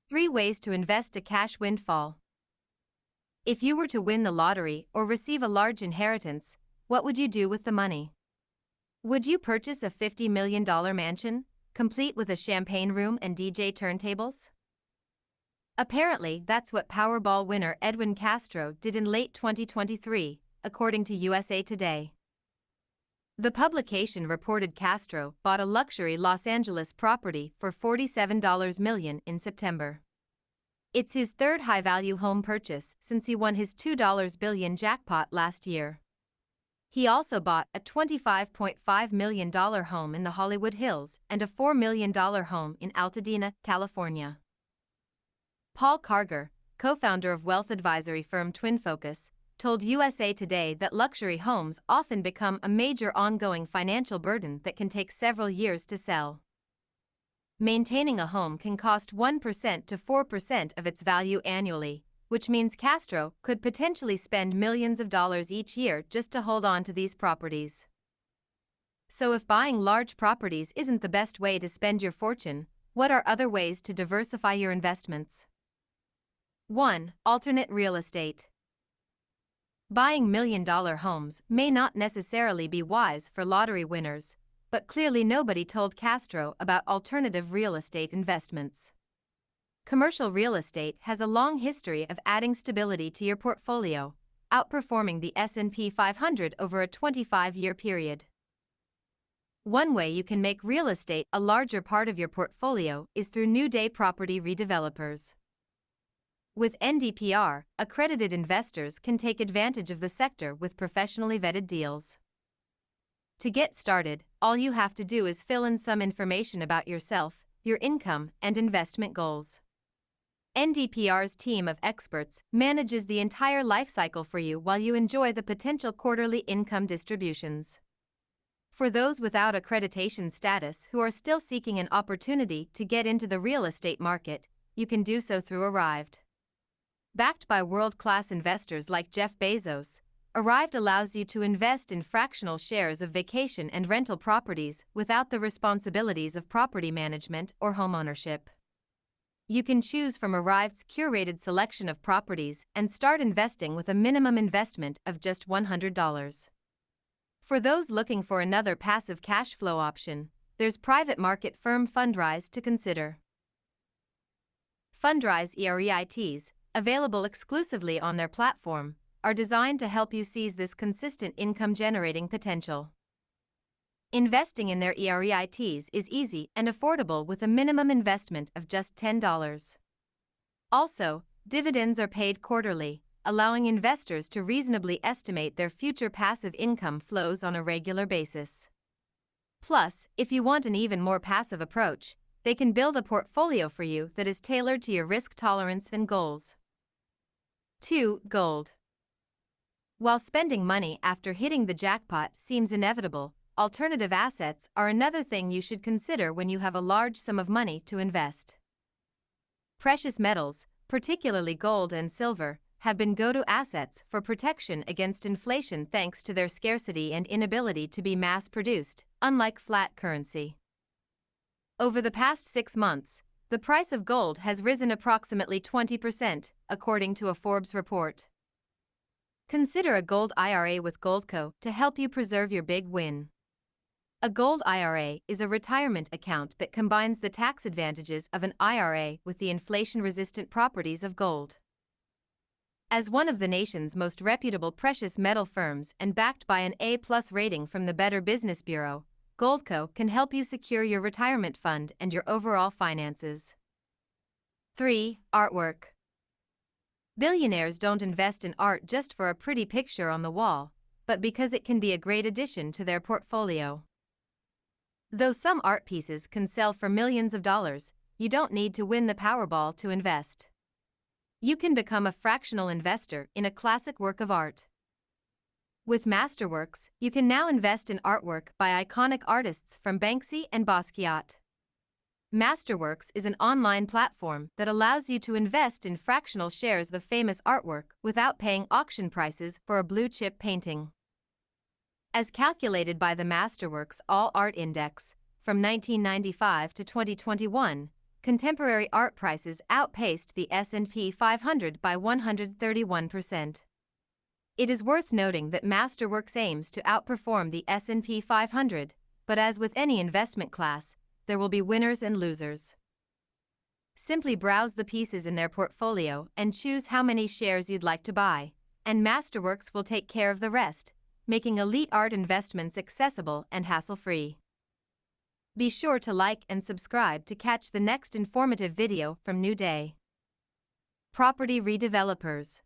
3 ways to invest a cash windfall. If you were to win the lottery or receive a large inheritance, what would you do with the money? Would you purchase a $50 million mansion, complete with a champagne room and DJ turntables? Apparently, that's what Powerball winner Edwin Castro did in late 2023, according to USA Today. The publication reported Castro bought a luxury Los Angeles property for $47 million in September. It's his third high-value home purchase since he won his $2 billion jackpot last year. He also bought a $25.5 million home in the Hollywood Hills and a $4 million home in Altadena, California. Paul Karger, co-founder of wealth advisory firm TwinFocus, told USA Today that luxury homes often become a major ongoing financial burden that can take several years to sell. Maintaining a home can cost 1% to 4% of its value annually, which means Castro could potentially spend millions of dollars each year just to hold on to these properties. So if buying large properties isn't the best way to spend your fortune, what are other ways to diversify your investments? 1. Alternate real estate. Buying million-dollar homes may not necessarily be wise for lottery winners, but clearly nobody told Castro about alternative real estate investments. Commercial real estate has a long history of adding stability to your portfolio, outperforming the S&P 500 over a 25-year period. One way you can make real estate a larger part of your portfolio is through New Day Property Redevelopers. With NDPR, accredited investors can take advantage of the sector with professionally vetted deals. To get started, all you have to do is fill in some information about yourself, your income, and investment goals. NDPR's team of experts manages the entire life cycle for you while you enjoy the potential quarterly income distributions. For those without accreditation status who are still seeking an opportunity to get into the real estate market, you can do so through Arrived. Backed by world-class investors like Jeff Bezos, Arrived allows you to invest in fractional shares of vacation and rental properties without the responsibilities of property management or homeownership. You can choose from Arrived's curated selection of properties and start investing with a minimum investment of just $100. For those looking for another passive cash flow option, there's private market firm Fundrise to consider. Fundrise EREITs, available exclusively on their platform, are designed to help you seize this consistent income-generating potential. Investing in their EREITs is easy and affordable with a minimum investment of just $10. Also, dividends are paid quarterly, allowing investors to reasonably estimate their future passive income flows on a regular basis. Plus, if you want an even more passive approach, they can build a portfolio for you that is tailored to your risk tolerance and goals. 2. Gold. While spending money after hitting the jackpot seems inevitable, alternative assets are another thing you should consider when you have a large sum of money to invest. Precious metals, particularly gold and silver, have been go-to assets for protection against inflation thanks to their scarcity and inability to be mass-produced, unlike fiat currency. Over the past 6 months, the price of gold has risen approximately 20%, according to a Forbes report. Consider a gold IRA with Goldco to help you preserve your big win. A gold IRA is a retirement account that combines the tax advantages of an IRA with the inflation-resistant properties of gold. As one of the nation's most reputable precious metal firms and backed by an A+ rating from the Better Business Bureau, Goldco can help you secure your retirement fund and your overall finances. 3. Artwork. Billionaires don't invest in art just for a pretty picture on the wall, but because it can be a great addition to their portfolio. Though some art pieces can sell for millions of dollars, you don't need to win the Powerball to invest. You can become a fractional investor in a classic work of art. With Masterworks, you can now invest in artwork by iconic artists from Banksy and Basquiat. Masterworks is an online platform that allows you to invest in fractional shares of famous artwork without paying auction prices for a blue-chip painting. As calculated by the Masterworks All Art Index, from 1995 to 2021, contemporary art prices outpaced the S&P 500 by 131%. It is worth noting that Masterworks aims to outperform the S&P 500, but as with any investment class, there will be winners and losers. Simply browse the pieces in their portfolio and choose how many shares you'd like to buy, and Masterworks will take care of the rest, making elite art investments accessible and hassle-free. Be sure to like and subscribe to catch the next informative video from New Day. Property Redevelopers.